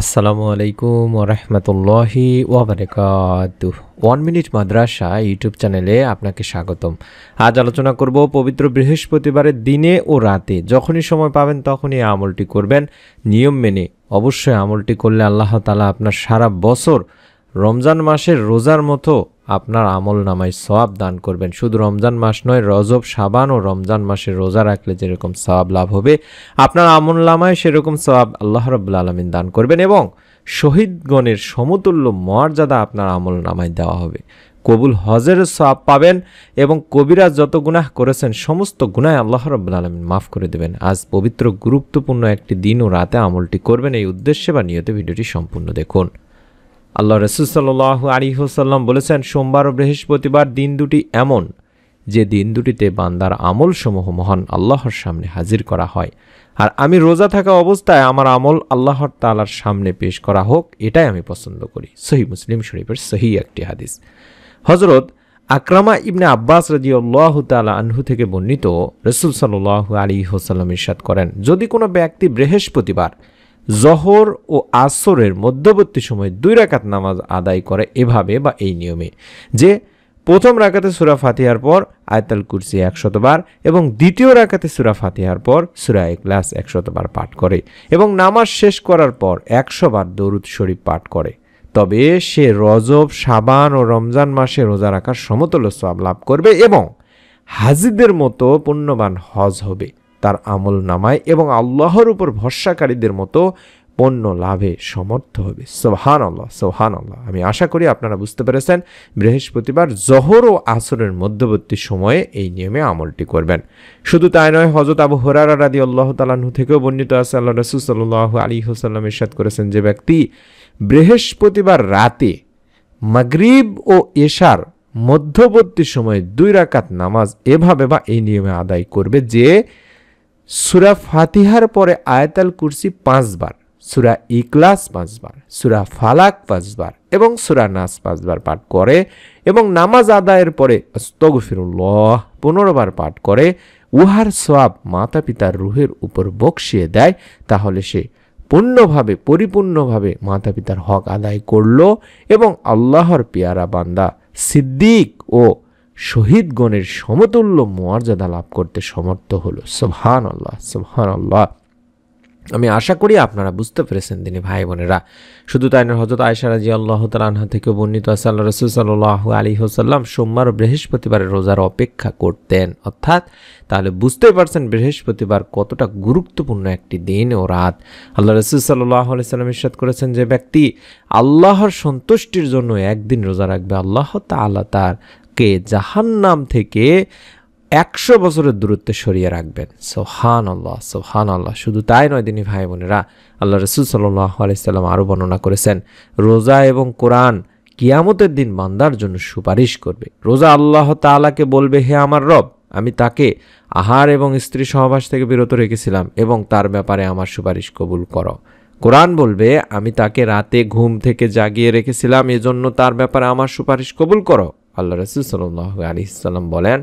আসসালামু আলাইকুম ওয়া রাহমাতুল্লাহি ওয়া বারাকাতুহু। 1 মিনিট মাদ্রাসা ইউটিউব চ্যানেলে আপনাকে স্বাগতম। আজ আলোচনা করব পবিত্র বৃহস্পতিবারের দিনে ও রাতে যখনই সময় পাবেন তখনই এই আমলটি করবেন নিয়ম মেনে। অবশ্যই আমলটি করলে আল্লাহ তাআলা আপনার সারা বছর রমজান মাসের রোজার মতো আপনার আমল নামায় সওয়াব দান করবেন। শুধু রমজান মাস নয়, রজব, শাবান ও রমজান মাসের রোজা রাখলে যেরকম সওয়াব লাভ হবে আপনার আমল নামায় সেরকম সওয়াব আল্লাহ রাব্বুল আলামিন দান করবেন এবং শহীদগণের সমতুল্য মর্যাদা আপনার আমল নামায় দেওয়া হবে। কবুল হজের সওয়াব পাবেন এবং কবিরা যত গুনাহ করেছেন সমস্ত গুনাহ আল্লাহ রাব্বুল আলামিন মাফ করে দেবেন। আজ পবিত্র গুরুত্বপূর্ণ একটি দিন ও রাতে আমলটি করবেন, এই উদ্দেশ্যে বা নিয়তে ভিডিওটি সম্পূর্ণ দেখুন। আল্লাহ রাসূল সাল্লাল্লাহু আলাইহি ওয়াসাল্লাম বলেছেন, সোমবার ও বৃহস্পতিবার দিন দুটি এমন যে দিন দুটিতে বান্দার আমলসমূহ মহান আল্লাহর সামনে হাজির করা হয়, আর আমি রোজা থাকা অবস্থায় আমার আমল আল্লাহর তাআলার সামনে পেশ করা হোক, এটাই আমি পছন্দ করি। সহিহ মুসলিম শরীফের সহিহ একটি হাদিস। হযরত আকরামা ইবনে আব্বাস রাদিয়াল্লাহু তাআলা আনহু থেকে বর্ণিত, রাসূল সাল্লাল্লাহু আলাইহি ওয়াসাল্লাম ইরশাদ করেন, যদি কোনো ব্যক্তি বৃহস্পতিবার জোহর ও আসরের মধ্যবর্তী সময় 2 রাকাত নামাজ আদায় করে এভাবে বা এই নিয়মে যে প্রথম রাকাতে সূরা ফাতিহার পর আয়াতুল কুরসি 100 বার এবং দ্বিতীয় রাকাতে সূরা ফাতিহার পর সূরা ইখলাস 100 বার পাঠ করে এবং নামাজ শেষ করার পর 100 বার দরুদ শরীফ পাঠ করে, তবে সে রজব, শাবান ও রমজান মাসে রোজা রাখার সমতুল্য সওয়াব লাভ করবে এবং হাজীদের মতো পুণ্যবান হজ হবে তার আমল নামায় এবং আল্লাহর উপর ভরসাকারীদের মতো পণ্য লাভে সমর্থ হবে। সুবহানাল্লাহ, সুবহানাল্লাহ। আমি আশা করি আপনারা বুঝতে পেরেছেন। বৃহস্পতিবার জোহর ও আসরের মধ্যবর্তী সময়ে এই নিয়মে আমলটি করবেন। শুধু তাই নয়, হযরত আবু হুরায়রা রাদিয়াল্লাহু তাআলা আনহু থেকেও বর্ণিত আছে, আল্লাহর রাসূল সাল্লাল্লাহু আলাইহি ওয়াসাল্লাম ইরশাদ করেছেন, যে ব্যক্তি বৃহস্পতিবার রাতে মাগরিব ও এশার মধ্যবর্তী সময়ে 2 রাকাত নামাজ এভাবে বা এই নিয়মে আদায় করবে যে সূরা ফাতিহার পরে আয়াতুল কুরসি 5 বার, সূরা ইখলাস 5 বার, সূরা ফালাক 5 বার এবং সূরা নাস 5 বার পাঠ করে এবং নামাজ আদায়ের পরে আস্তাগফিরুল্লাহ 15 বার পাঠ করে, উহার সওয়াব মাতা পিতার রূহের উপর বকশিয়ে দেয়, তাহলে সে পরিপূর্ণভাবে মাতা পিতার হক আদায় করল এবং আল্লাহর পেয়ারা বান্দা সিদ্দিক ও শহীদগণের সমতুল্য মর্যাদা লাভ করতে সমর্থ হলো। সুবহানাল্লাহ, সুবহানাল্লাহ। আমি আশা করি আপনারা বুঝতে পেরেছেন দিনী ভাই বোনেরা। শুধু তাই নয়, হযরত আয়েশা রাদিয়াল্লাহু তাআলা আনহা থেকে বর্ণিত আছে, আল্লাহর রাসূল সাল্লাল্লাহু আলাইহি ওয়াসাল্লাম সোমবার ও বৃহস্পতিবারের রোজার অপেক্ষা করতেন। অর্থাৎ তাহলে বুঝতেই পারছেন বৃহস্পতিবার কতটা গুরুত্বপূর্ণ একটি দিন ও রাত। আল্লাহর রাসূল সাল্লাল্লাহু আলাইহি ওয়াসাল্লাম ইরশাদ করেছেন, যে ব্যক্তি আল্লাহর সন্তুষ্টির জন্য একদিন রোজা রাখবে, আল্লাহ তাআলা তারকে জাহান্নাম থেকে 100 বছরের দূরত্বে সরিয়ে রাখবেন। সুবহানাল্লাহ, সুবহানাল্লাহ। শুধু তাই নয় দিনী ভাই বোনেরা, আল্লাহ রাসূল সাল্লাল্লাহু আলাইহি সাল্লাম আরো বর্ণনা করেছেন, রোজা এবং কোরআন কিয়ামতের দিন বান্দার জন্য সুপারিশ করবে। রোজা আল্লাহ তাআলাকে বলবে, হে আমার রব, আমি তাকে আহার এবং স্ত্রী সহবাস থেকে বিরত রেখেছিলাম এবং তার ব্যাপারে আমার সুপারিশ কবুল করো। কোরআন বলবে, আমি তাকে রাতে ঘুম থেকে জাগিয়ে রেখেছিলাম, এজন্য তার ব্যাপারে আমার সুপারিশ কবুল করো। আল্লাহ রাসূল সাল্লাল্লাহু আলাইহি সাল্লাম বলেন,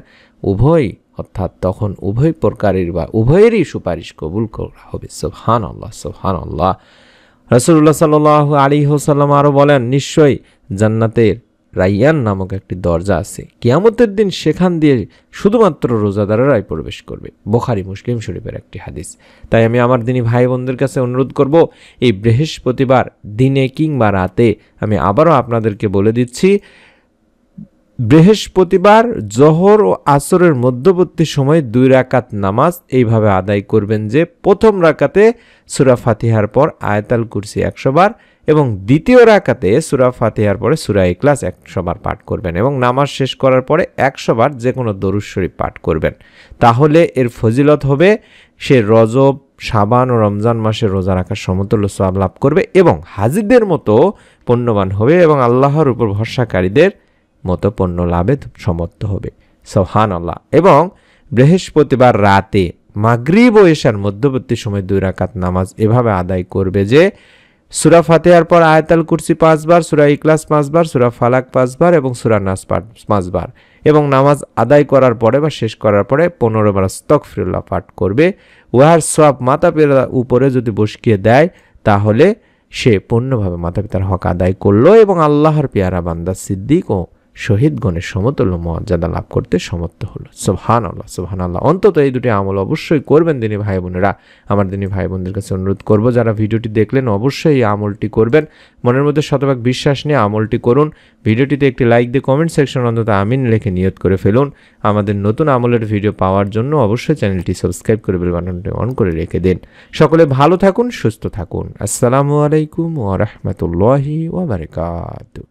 উভয়, অর্থাৎ তখন উভয় প্রকারের বা উভয়েরই সুপারিশ কবুল করা হবে। সুবহানাল্লাহ, সুবহানাল্লাহ। রাসূলুল্লাহ সাল্লাল্লাহু আলাইহি ওয়াসাল্লাম আরো বলেন, নিশ্চয়ই জান্নাতের রাইয়ান নামক একটি দরজা আছে, কিয়ামতের দিন সেখান দিয়ে শুধুমাত্র রোজাদারেরাই প্রবেশ করবে। বুখারী মুসলিম শরীফের একটি হাদিস। তাই আমি আমার দিনী ভাই বোনদের কাছে অনুরোধ করব, এই বৃহস্পতিবার দিনে কিংবা রাতে, আমি আবারও আপনাদেরকে বলে দিচ্ছি, বৃহস্পতিবার জোহর ও আসরের মধ্যবর্তী সময়ে 2 রাকাত নামাজ এইভাবে আদায় করবেন যে প্রথম রাকাতে সূরা ফাতিহার পর আয়াতুল কুরসি 100 বার এবং দ্বিতীয় রাকাতে সূরা ফাতিহার পরে সূরা ইখলাস 100 বার পাঠ করবেন এবং নামাজ শেষ করার পরে 100 বার যে কোনো দরুদ শরীফ পাঠ করবেন। তাহলে এর ফজিলত হবে সে রজব, শাবান ও রমজান মাসে রোজা রাখার সমতুল্য সওয়াব লাভ করবে এবং হাজীদের মতো পুণ্যবান হবে এবং আল্লাহর উপর ভরসাকারীদের মতো পণ্য লাভে সমর্থ হবে। সুবহানাল্লাহ। এবং বৃহস্পতিবার রাতে মাগরিব ও এশার মধ্যবর্তী সময় 2 রাকাত নামাজ এভাবে আদায় করবে যে সূরা ফাতিহার পর আয়াতুল কুরসি 5 বার, সূরা ইখলাস 5 বার, সূরা ফালাক 5 বার এবং সূরা নাস 5 বার এবং নামাজ আদায় করার পরে বা শেষ করার পরে 15 বার আস্তাগফিরুল্লাহ পাঠ করবে। উহার সওয়াব মাতা পিতার উপরে যদি বসিয়ে দেয় তাহলে সে পূর্ণভাবে মাতা পিতার হক আদায় করলো এবং আল্লাহর পেয়ারা বান্দা সিদ্দিক ও শহীদগণের সমতুল্য মর্যাদা লাভ করতে সমর্থ হলো। সুবহানাল্লাহ, সুবহানাল্লাহ। অন্তত এই দুটি আমল অবশ্যই করবেন দিনী ভাই বোনেরা। আমার দিনী ভাই বোনদের কাছে অনুরোধ করব, যারা ভিডিওটি দেখলেন অবশ্যই এই আমলটি করবেন। মনের মধ্যে শতভাগ বিশ্বাস নিয়ে আমলটি করুন। ভিডিওটিতে একটি লাইক দিয়ে কমেন্ট সেকশন অন্তত আমিন লিখে নিয়ত করে ফেলুন। আমাদের নতুন আমলের ভিডিও পাওয়ার জন্য অবশ্যই চ্যানেলটি সাবস্ক্রাইব করে বেল বাটনটি অন করে রেখে দিন। সকলে ভালো থাকুন, সুস্থ থাকুন। আসসালামু আলাইকুম ওয়া রাহমাতুল্লাহি ওয়া বারাকাতুহু।